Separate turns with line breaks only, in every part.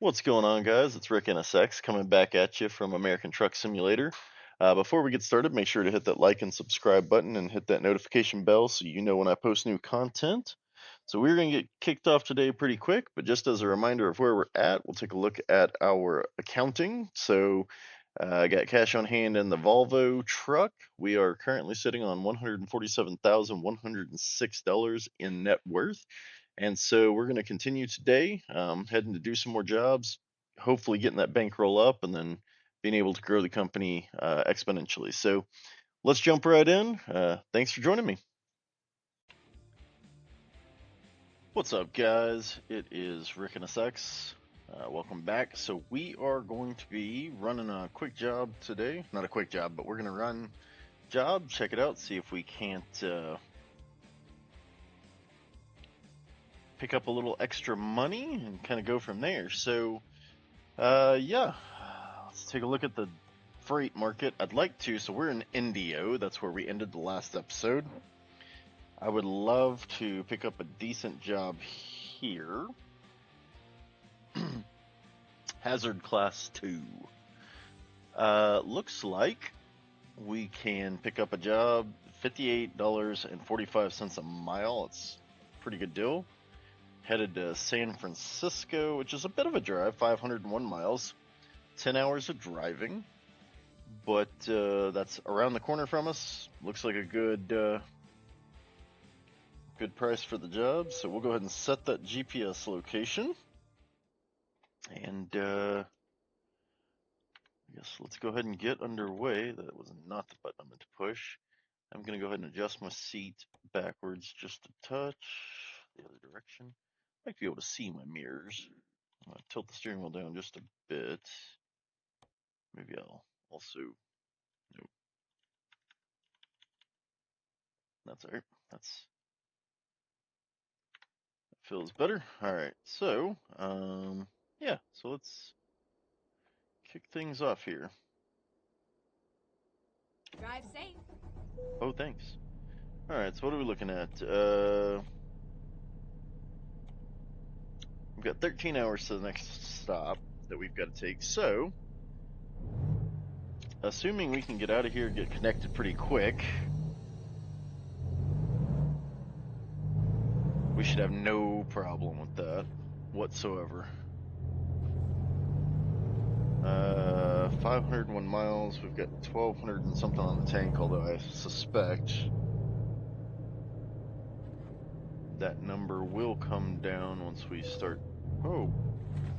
What's going on, guys? It's Rick NSX coming back at you from American Truck Simulator. Before we get started, make sure to hit that like and subscribe button and hit that notification bell so you know when I post new content. So we're going to get kicked off today pretty quick, but just as a reminder of where we're at, we'll take a look at our accounting. So I got cash on hand in the Volvo truck. We are currently sitting on $147,106 in net worth. And so we're going to continue today, heading to do some more jobs, hopefully getting that bankroll up and then being able to grow the company exponentially. So let's jump right in. Thanks for joining me. What's up, guys? It is Rick and SX. Welcome back. So we are going to be running a quick job today. Not a quick job, but we're going to run job, check it out, see if we can't pick up a little extra money and kind of go from there. So yeah, let's take a look at the freight market. I'd like to, so we're in Indio, that's where we ended the last episode. I would love to pick up a decent job here. Hazard class 2. Looks like we can pick up a job, $58.45 a mile. It's a pretty good deal. Headed to San Francisco, which is a bit of a drive, 501 miles, 10 hours of driving, but that's around the corner from us. Looks like a good price for the job, so we'll go ahead and set that GPS location. And I guess let's go ahead and get underway. That was not the button I meant to push. I'm going to go ahead and adjust my seat backwards just a touch, the other direction. I like to be able to see my mirrors. Tilt the steering wheel down just a bit. Maybe I'll also, nope. That's all right. That feels better. All right. So, yeah. So let's kick things off here.
Drive safe.
Oh, thanks. All right. So what are we looking at? We've got 13 hours to the next stop that we've got to take. So, assuming we can get out of here and get connected pretty quick, we should have no problem with that whatsoever. 501 miles. We've got 1,200 and something on the tank, although I suspect that number will come down once we start. Oh,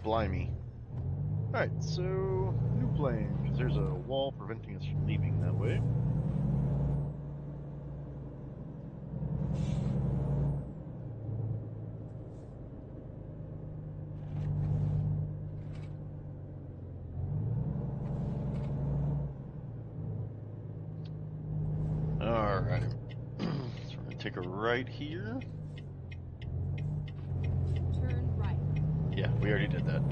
blimey. Alright, so new plane, because there's a wall preventing us from leaving that way. Alright. So we're going to take a right here.
Turn right.
Yeah, we already did that.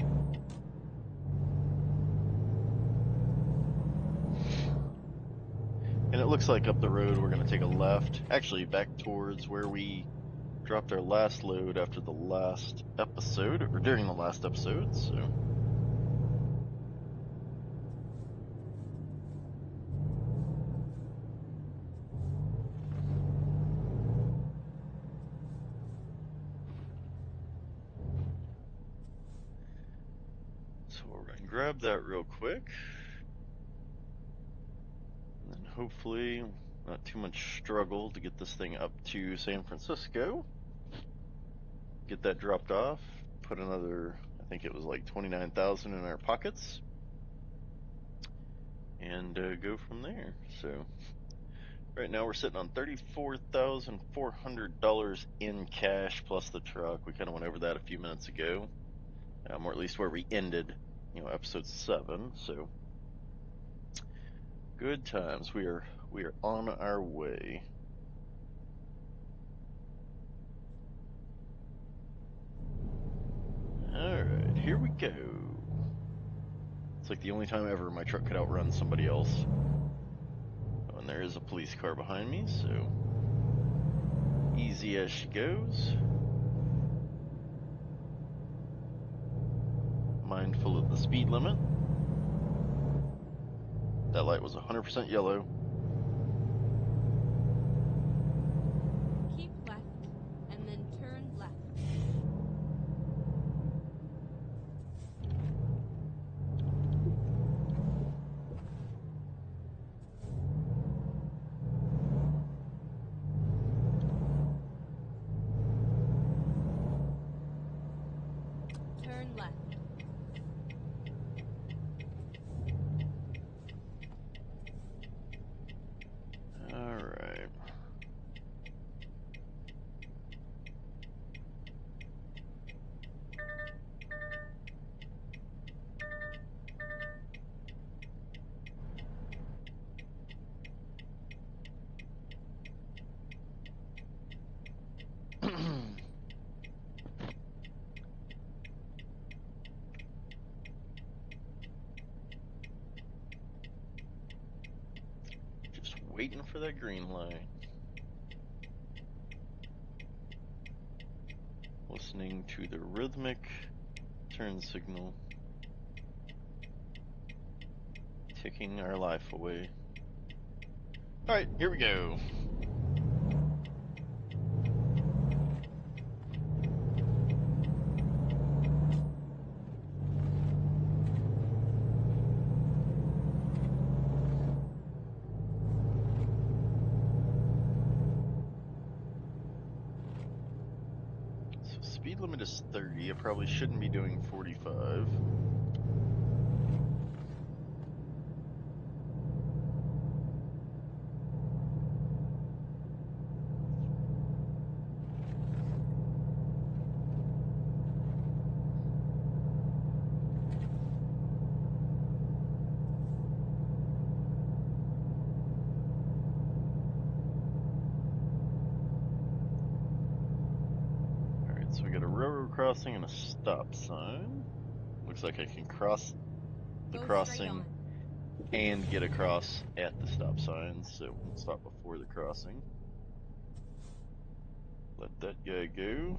And it looks like up the road we're going to take a left. Actually, back towards where we dropped our last load after the last episode, or during the last episode, so. So we'll run and grab that real quick. And then hopefully not too much struggle to get this thing up to San Francisco. Get that dropped off. Put another, I think it was like 29,000 in our pockets. And go from there. So right now we're sitting on $34,400 in cash plus the truck. We kind of went over that a few minutes ago. Or at least where we ended, episode 7. So good times. We are on our way. Alright, here we go. It's like the only time ever my truck could outrun somebody else. Oh, and there is a police car behind me, so easy as she goes. My mindful of the speed limit. That light was 100% yellow.
Keep left and then turn left. Turn left.
All right. Just waiting for that green light. Listening to the rhythmic turn signal, ticking our life away. All right, here we go. So speed limit is 30. I probably shouldn't be doing 45. So we got a railroad crossing and a stop sign. Looks like I can cross the
Go straight
crossing
on.
and get across at the stop sign, so it won't stop before the crossing. Let that guy go.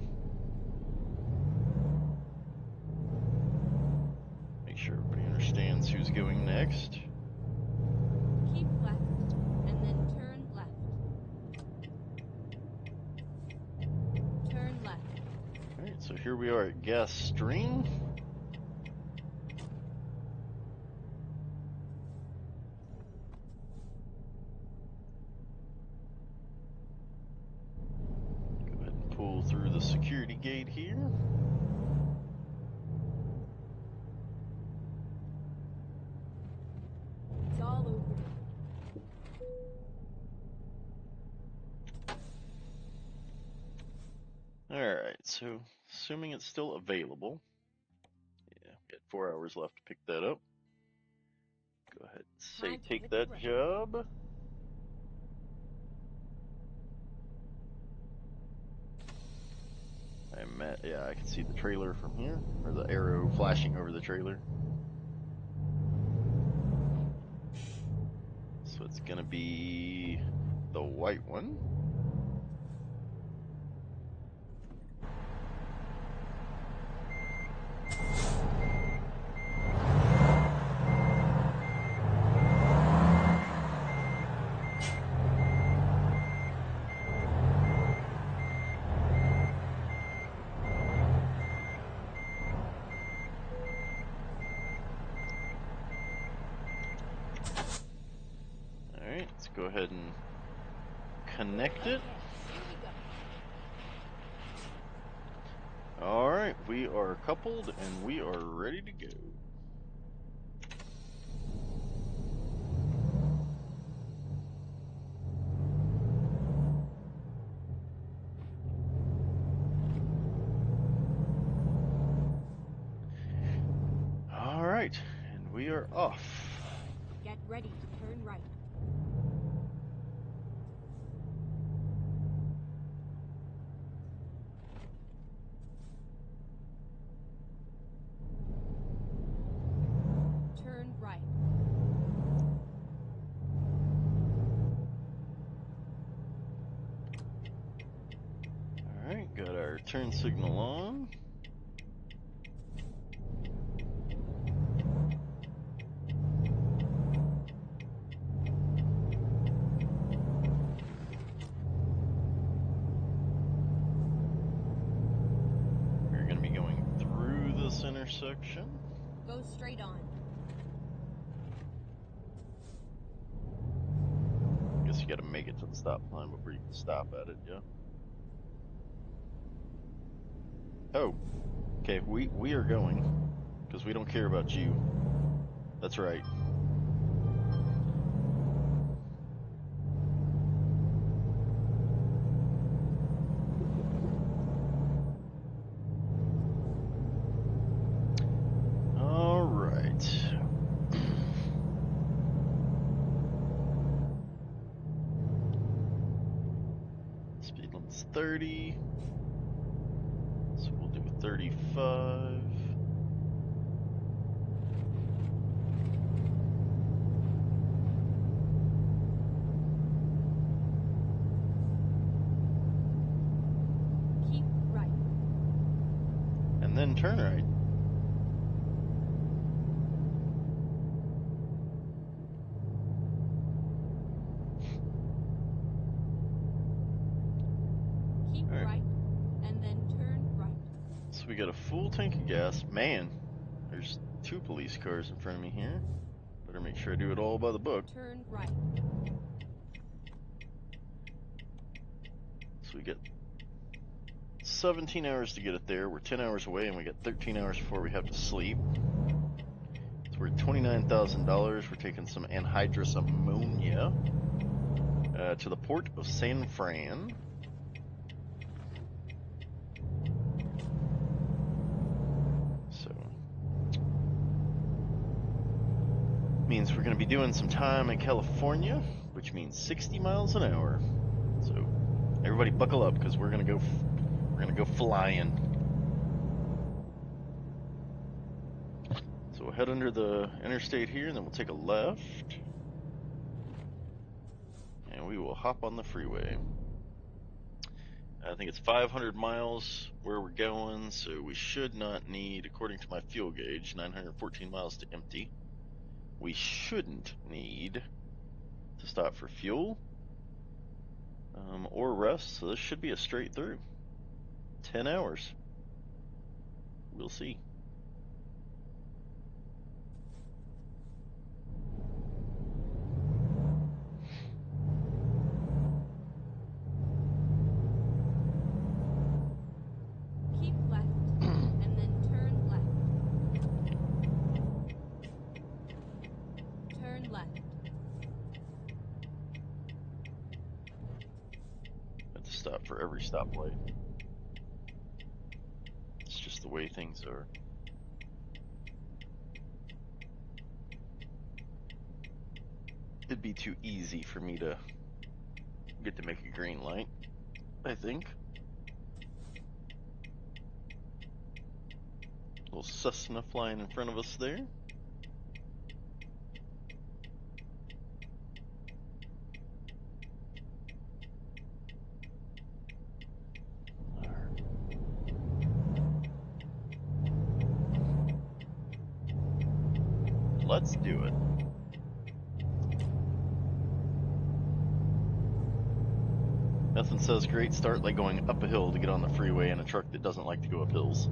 Make sure everybody understands who's going next.
Keep left and then turn left. Turn left.
Alright, so here we are at Gas Stream. Go ahead and pull through the security gate here.
It's all over.
Alright, so assuming it's still available. Yeah, we got 4 hours left to pick that up. Go ahead and say
Time to
take
hit the
that
road.
job. Yeah, I can see the trailer from here, or the arrow flashing over the trailer. So it's gonna be the white one. Alright, let's go ahead and connect it.
Okay, here we go.
Alright, we are coupled and we are ready to go. Alright, and we are off.
Get ready to turn right. Turn right.
Alright, got our turn signal on. intersection.
Go straight on.
Guess you gotta make it to the stop sign before you can stop at it, yeah. Oh, okay, we are going, because we don't care about you. That's right. All right. Speed limit's 30. So we'll do 35.
Keep right.
And then turn right.
Keep
All right.
right, and then turn right.
So we got a full tank of gas. Man, there's 2 police cars in front of me here. Better make sure I do it all by the book.
Turn right.
So we get 17 hours to get it there. We're 10 hours away, and we got 13 hours before we have to sleep. So we're at $29,000. We're taking some anhydrous ammonia to the port of San Fran. So means we're going to be doing some time in California, which means 60 miles an hour. So everybody buckle up, because we're gonna go flying. So we'll head under the interstate here, and then we'll take a left, and we will hop on the freeway. I think it's 500 miles where we're going, so we should not need, according to my fuel gauge, 914 miles to empty. We shouldn't need to stop for fuel or rest, so this should be a straight through. 10 hours. We'll see.
Keep left, and then turn left. Turn left.
Have to stop for every stoplight. It's just the way things are. It'd be too easy for me to get to make a green light, I think. Little Cessna flying in front of us there. Let's do it. Nothing says great start like going up a hill to get on the freeway in a truck that doesn't like to go up hills.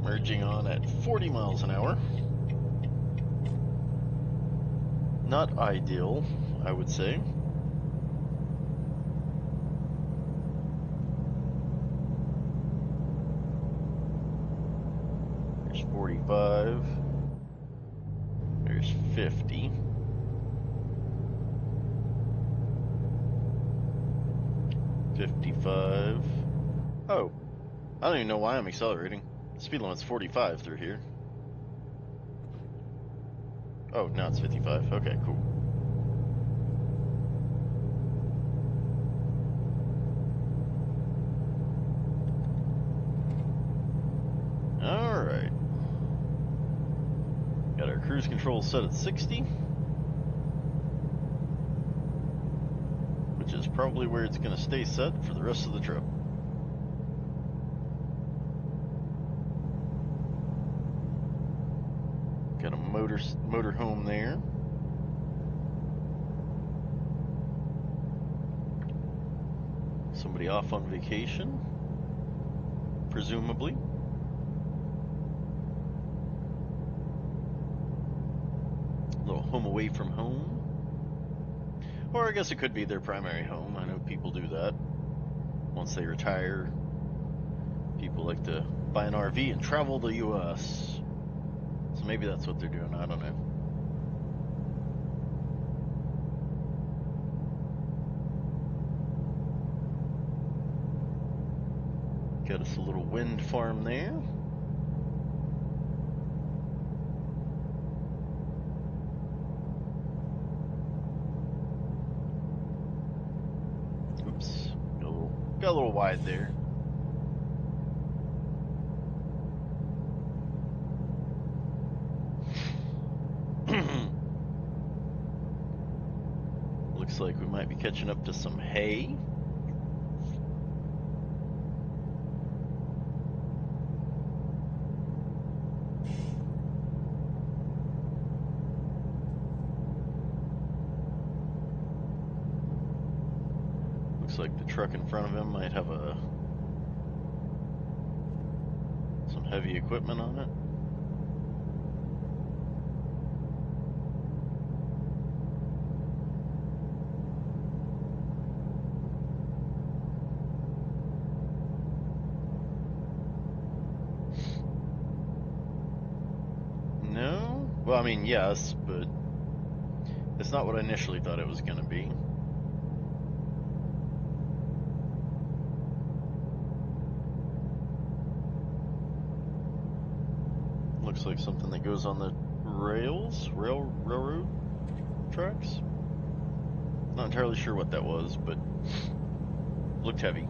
Merging on at 40 miles an hour. Not ideal, I would say. There's 45. There's 50. 55. Oh, I don't even know why I'm accelerating. Speed limit's 45 through here. Oh, now it's 55. Okay, cool. Alright. Got our cruise control set at 60, which is probably where it's going to stay set for the rest of the trip. Got a motor home there. Somebody off on vacation, presumably. A little home away from home. Or I guess it could be their primary home. I know people do that. Once they retire, people like to buy an RV and travel the US. So maybe that's what they're doing. I don't know. Got us a little wind farm there. Oops, got a little wide there. Looks like we might be catching up to some hay. Looks like the truck in front of him might have some heavy equipment on it. No? Well, I mean, yes, but it's not what I initially thought it was going to be. Looks like something that goes on the railroad tracks. Not entirely sure what that was, but looked heavy.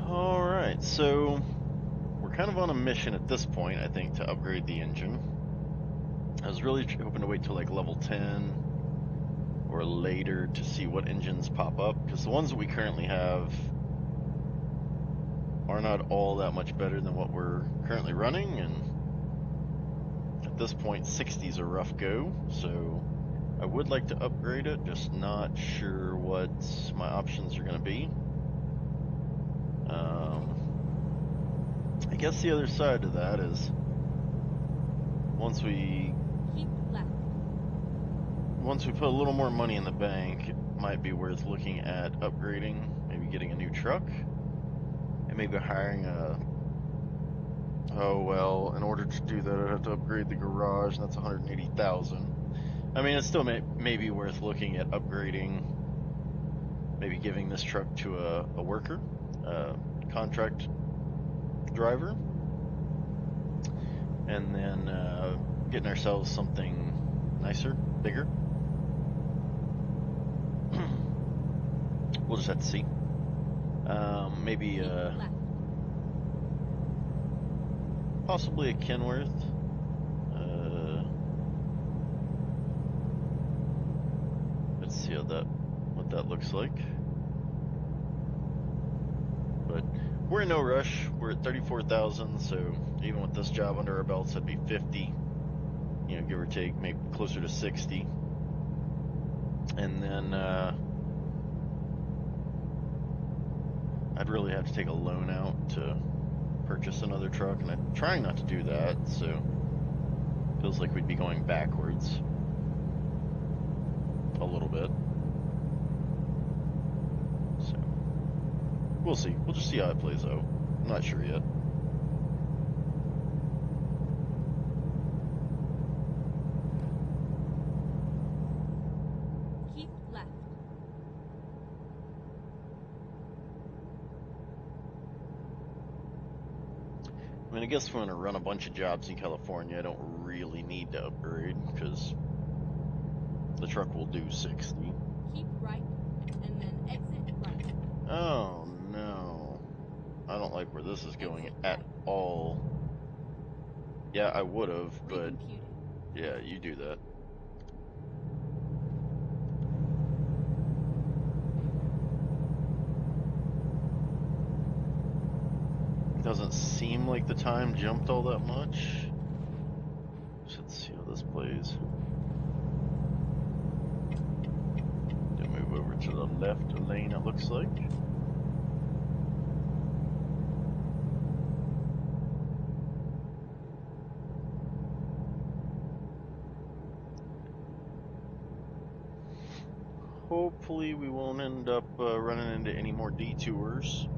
Alright, so we're kind of on a mission at this point, I think, to upgrade the engine. I was really hoping to wait till like level 10 or later to see what engines pop up, because the ones that we currently have are not all that much better than what we're currently running, and at this point 60's a rough go, so I would like to upgrade it, just not sure what my options are going to be. I guess the other side of that is once we
Keep left.
put a little more money in the bank, it might be worth looking at upgrading, maybe getting a new truck, and maybe hiring oh well, in order to do that I'd have to upgrade the garage, and that's 180,000. I mean, it still may be worth looking at upgrading, maybe giving this truck to a worker, contract driver, and then getting ourselves something nicer, bigger. We'll just have to see. Maybe
Keep left.
possibly a Kenworth. Let's see what that looks like. But we're in no rush. We're at 34,000, so even with this job under our belts, that'd be 50. You know, give or take, maybe closer to 60. And then I'd really have to take a loan out to purchase another truck, and I'm trying not to do that, so feels like we'd be going backwards a little bit. So we'll see. We'll just see how it plays out. I'm not sure yet.
Keep left.
I mean, I guess we're going to run a bunch of jobs in California. I don't really need to upgrade because the truck will do 60.
Keep right, and then exit right.
Oh no. I don't like where this is going
Exit
at
right.
all. Yeah, I would have, but
Recomputing.
yeah, you do that. seem like the time jumped all that much. Let's see how this plays. Gonna move over to the left lane, it looks like. Hopefully we won't end up running into any more detours.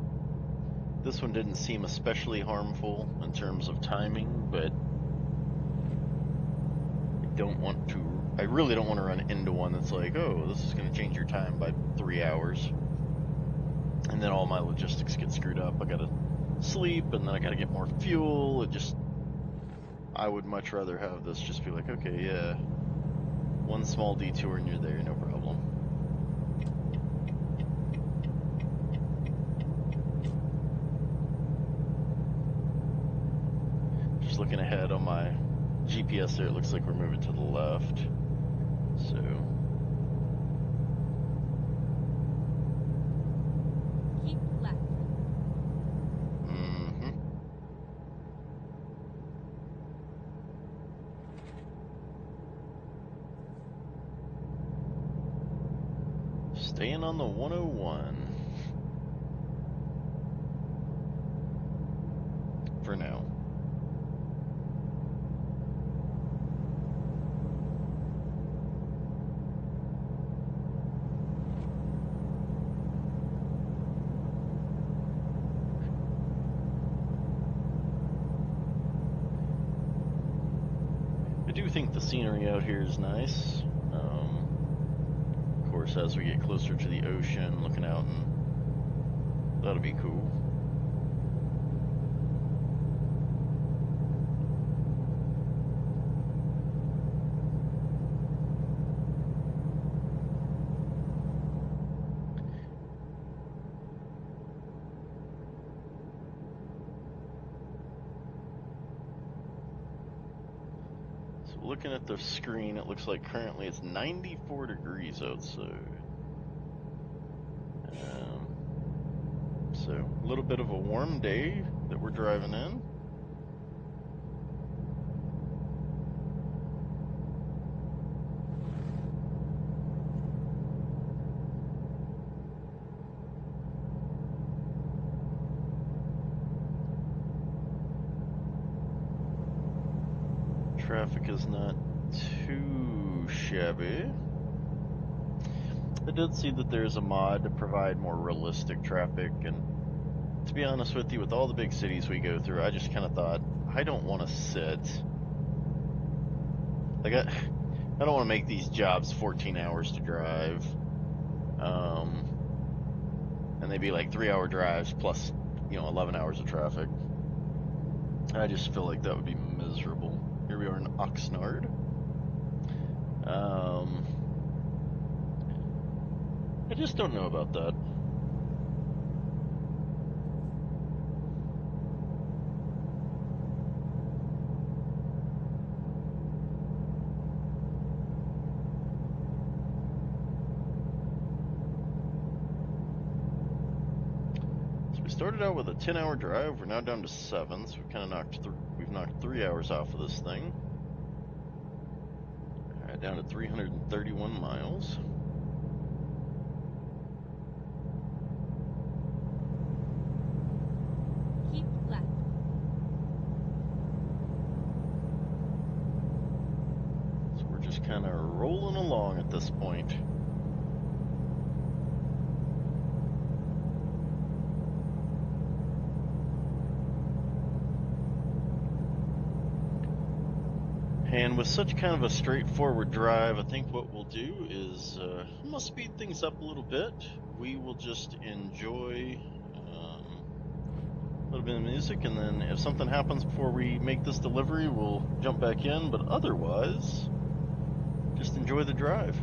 This one didn't seem especially harmful in terms of timing, but I really don't want to run into one that's like, oh, this is going to change your time by 3 hours. And then all my logistics get screwed up. I got to sleep, and then I got to get more fuel. I would much rather have this just be like, okay, yeah, one small detour and you're there, no problem. Just looking ahead on my GPS there, it looks like we're moving to the left. So
Keep left.
Staying on the 101 for now. I do think the scenery out here is nice. Of course, as we get closer to the ocean, looking out, and that'll be cool. So looking at the screen, it looks like currently it's 94 degrees outside. So a little bit of a warm day that we're driving in. Traffic is not too shabby. I did see that there's a mod to provide more realistic traffic, and to be honest with you, with all the big cities we go through, I just kind of thought, I don't want to sit. Like, I don't want to make these jobs 14 hours to drive. And they'd be like 3-hour drives plus, 11 hours of traffic. I just feel like that would be miserable. Here we are in Oxnard. I just don't know about that. So we started out with a 10-hour drive. We're now down to 7, so we've knocked 3 hours off of this thing. All right, down to 331 miles.
Keep left.
So we're just kind of rolling along at this point. And with such kind of a straightforward drive, I think what we'll do is I'm going to speed things up a little bit. We will just enjoy a little bit of music, and then if something happens before we make this delivery, we'll jump back in. But otherwise, just enjoy the drive.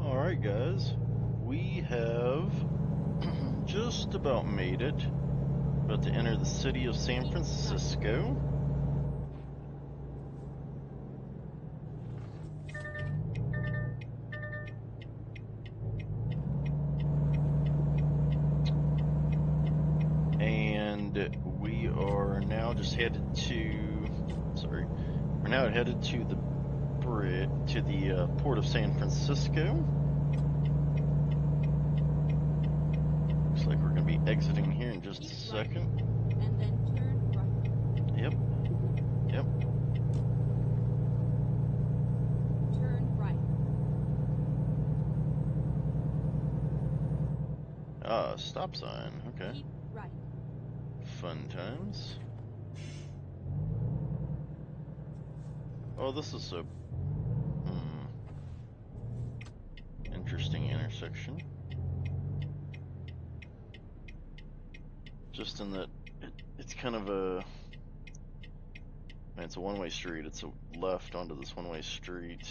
Alright guys, we have just about made it. About to enter the city of San Francisco. And we are now just headed to, we're now headed to the port of San Francisco. Looks like we're going to be exiting here in just a second.
And then turn right.
Yep.
Turn right.
Ah, stop sign. Okay.
Keep right.
Fun times. Oh, this is a interesting intersection. Just in that it's kind of a, it's a one-way street. It's a left onto this one-way street.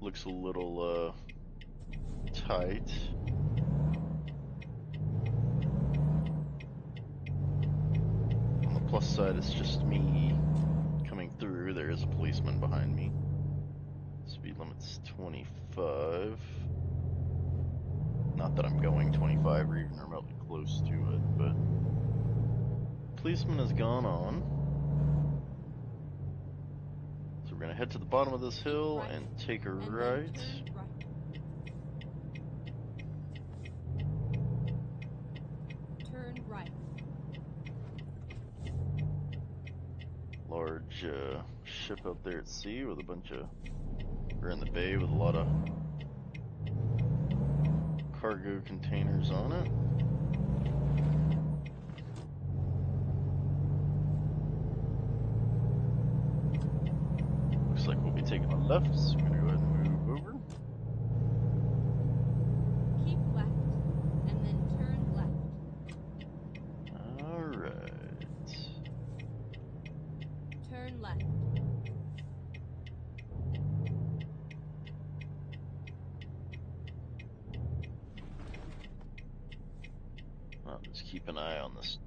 Looks a little tight. On the plus side, it's just me coming through. There is a policeman behind me. Speed limit's 25. Not that I'm going 25 or even remotely close to it, but policeman has gone on. So we're gonna head to the bottom of this hill and take a right.
Turn right.
Large ship out there at sea with a bunch of, we're in the bay with a lot of cargo containers on it. Looks like we'll be taking a left, so we're gonna go ahead and move over.
Keep left, and then turn left.
Alright.
Turn left.
I'll just keep an eye on this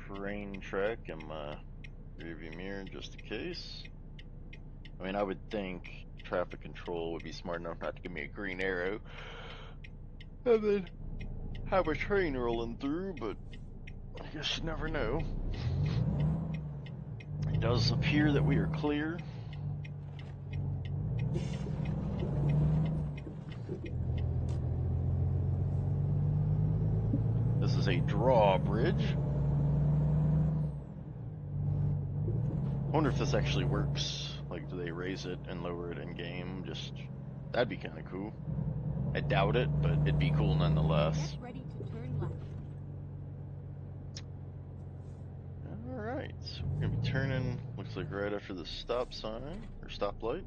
train track in my rearview mirror just in case. I mean, I would think traffic control would be smart enough not to give me a green arrow and then have a train rolling through, but I guess you never know. It does appear that we are clear. This is a drawbridge. I wonder if this actually works. Like, do they raise it and lower it in game? Just, that'd be kind of cool. I doubt it, but it'd be cool nonetheless.
Get ready to turn left.
Alright, so we're going to be turning, Looks like right after the stop sign, or stoplight.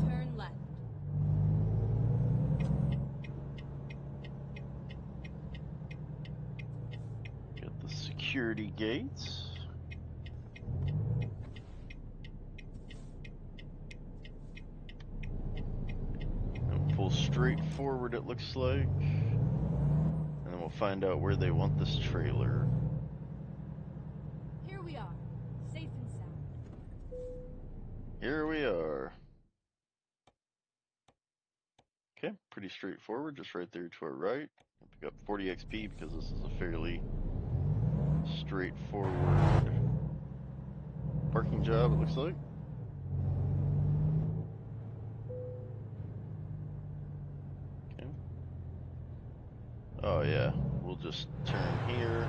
Turn left.
Got the security gates. And pull straight forward, it looks like. And then we'll find out where they want this trailer.
Here we are, safe and sound.
Here we are. Okay, pretty straightforward, just right there to our right. I'll pick up 40 XP because this is a fairly straightforward parking job, it looks like. Okay. Oh yeah, we'll just turn here.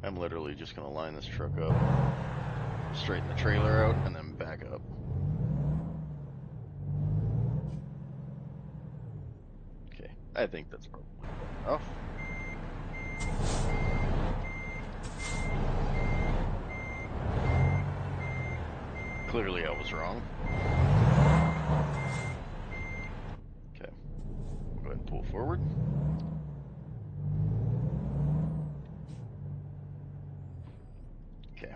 I'm literally just gonna line this truck up, straighten the trailer out, and then back up. Okay, I think that's probably good enough. Clearly I was wrong. Okay, we'll go ahead and pull forward. Okay.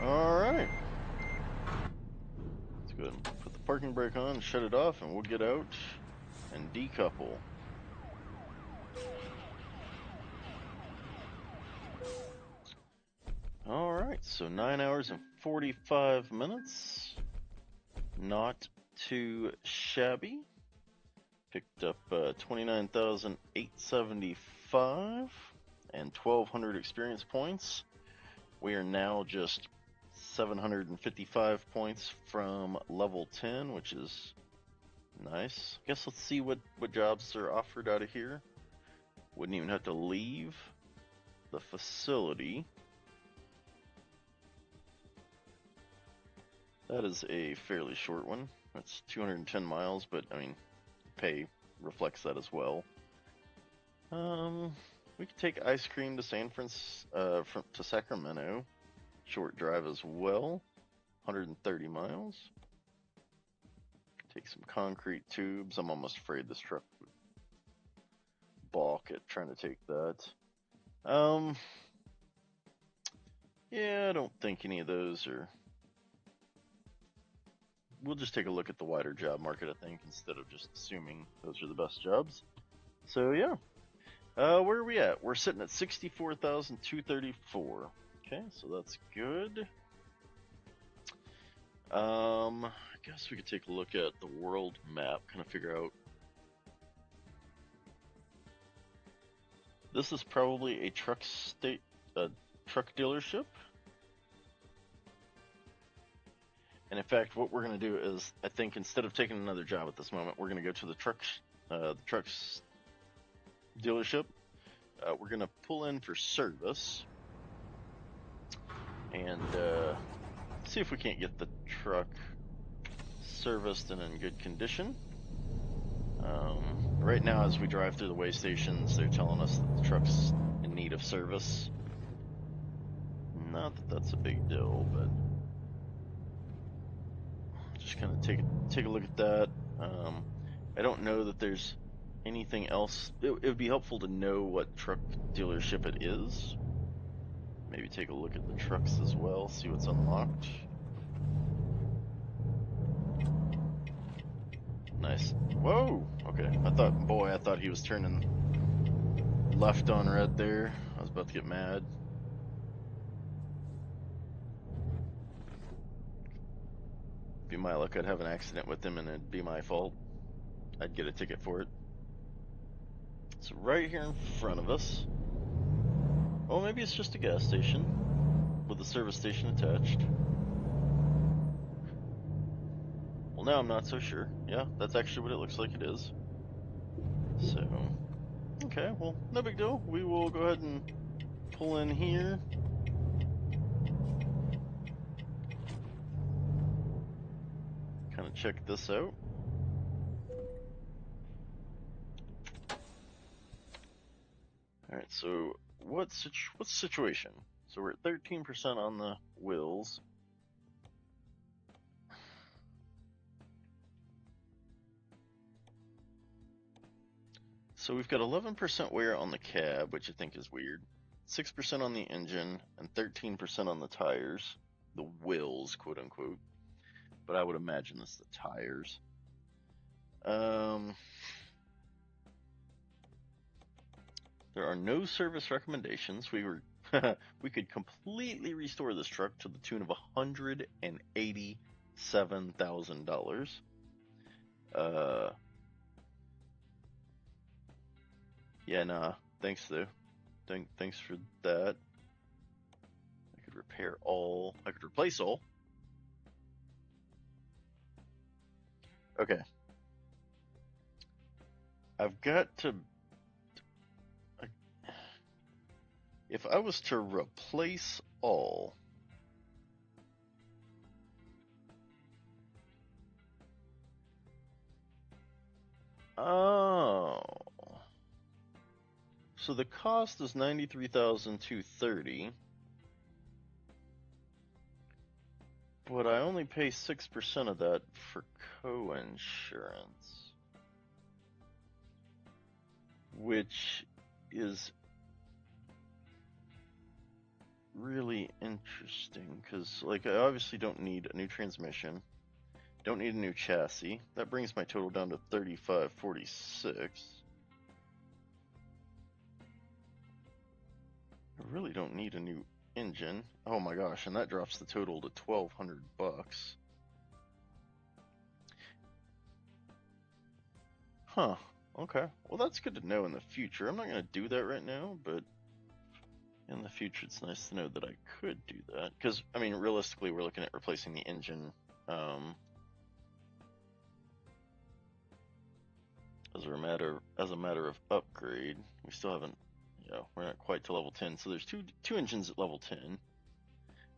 Alright. Let's go ahead and put the parking brake on, shut it off, and we'll get out and decouple. Alright, so 9 hours and 45 minutes. Not too shabby. Picked up 29,875 and 1,200 experience points. We are now just 755 points from level 10, which is nice. I guess let's see what jobs are offered out of here. Wouldn't even have to leave the facility. That is a fairly short one. That's 210 miles, but I mean, pay reflects that as well. We could take ice cream to to Sacramento. Short drive as well, 130 miles. Take some concrete tubes. I'm almost afraid this truck would balk at trying to take that. Yeah, I don't think any of those are. We'll just take a look at the wider job market, I think, instead of just assuming those are the best jobs. So yeah, where are we at? We're sitting at 64,234. Okay, so that's good. I guess we could take a look at the world map, kind of figure out. This is probably a truck dealership. And in fact, what we're going to do is, I think instead of taking another job at this moment, we're going to go to the trucks dealership. We're going to pull in for service and see if we can't get the truck serviced and in good condition. Right now, as we drive through the way stations, they're telling us that the truck's in need of service. Not that that's a big deal, but just kind of take a look at that. I don't know that there's anything else. It would be helpful to know what truck dealership it is. Maybe take a look at the trucks as well, see what's unlocked. Nice. Whoa! Okay, I thought he was turning left on red there. I was about to get mad. be my luck, I'd have an accident with them and it'd be my fault. I'd get a ticket for it. So right here in front of us, oh, maybe it's just a gas station with a service station attached. Well, now I'm not so sure. Yeah, that's actually what it looks like it is. So, okay, well, no big deal. We will go ahead and pull in here. Kind of check this out. All right, so what's the situation? So we're at 13% on the wheels. So we've got 11% wear on the cab, which I think is weird. 6% on the engine and 13% on the tires, the wheels, quote unquote. But I would imagine it's the tires. There are no service recommendations. We could completely restore this truck to the tune of $187,000. Yeah, nah. Thanks though. Thanks for that. I could repair all. I could replace all. Okay. I've got to. If I was to replace all, oh, so the cost is $93,230, but I only pay 6% of that for co-insurance, which is really interesting because, like, I obviously don't need a new transmission, don't need a new chassis. That brings my total down to $35.46. I really don't need a new engine. Oh my gosh, and that drops the total to $1,200. Huh. Okay. Well, that's good to know in the future. I'm not going to do that right now, but in the future, it's nice to know that I could do that. Because, I mean, realistically, we're looking at replacing the engine as a matter of upgrade. We still haven't, we're not quite to level 10. So there's two engines at level 10,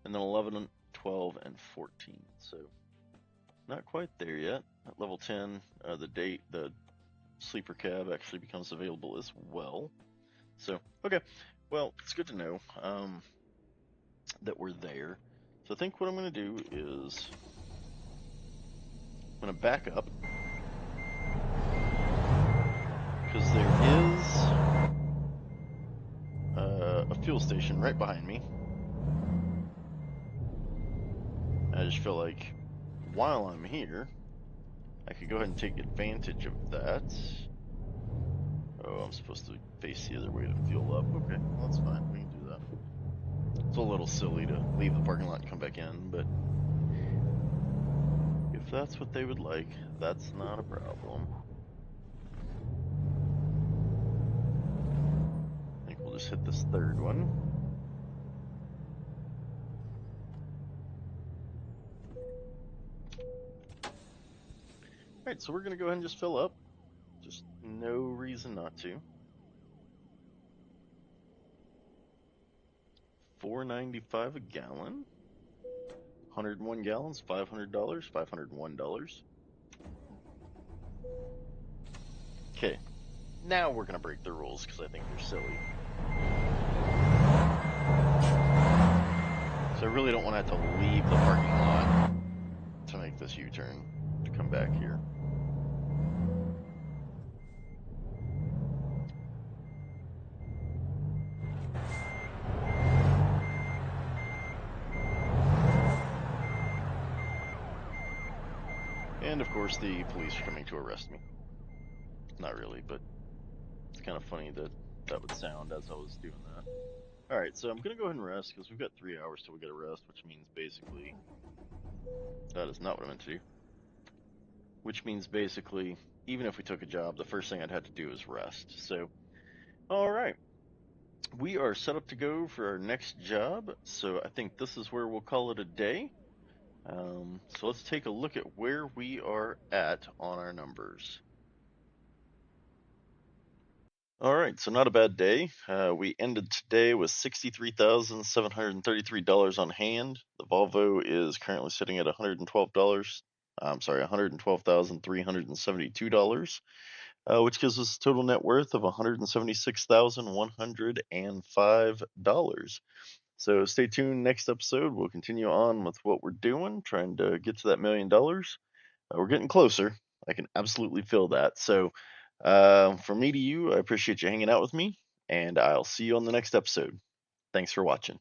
and then 11, 12, and 14. So not quite there yet. At level 10, the sleeper cab actually becomes available as well. So, okay, well, it's good to know that we're there. So I think what I'm going to do is I'm going to back up because there is a fuel station right behind me. I just feel like while I'm here, I could go ahead and take advantage of that. Oh, I'm supposed to face the other way to fuel up. Okay, well, that's fine. We can do that. It's a little silly to leave the parking lot and come back in, but if that's what they would like, that's not a problem. I think we'll just hit this third one. Alright, so we're going to go ahead and just fill up. Just no reason not to. $4.95 a gallon. 101 gallons, $500, $501. Okay, now we're going to break the rules because I think they're silly. So I really don't want to have to leave the parking lot to make this U-turn to come back here. And of course the police are coming to arrest me. Not really, but it's kind of funny that that would sound as I was doing that. All right, so I'm gonna go ahead and rest because we've got 3 hours till we get a rest, which means basically that is not what I meant to do. Which means basically, even if we took a job, the first thing I'd have to do is rest. So, all right, we are set up to go for our next job. So I think this is where we'll call it a day. So let's take a look at where we are at on our numbers. All right, so not a bad day. We ended today with $63,733 on hand. The Volvo is currently sitting at $112. I'm sorry, $112,372, which gives us a total net worth of $176,105. So stay tuned. Next episode, we'll continue on with what we're doing, trying to get to that $1 million. We're getting closer. I can absolutely feel that. So, from me to you, I appreciate you hanging out with me, and I'll see you on the next episode. Thanks for watching.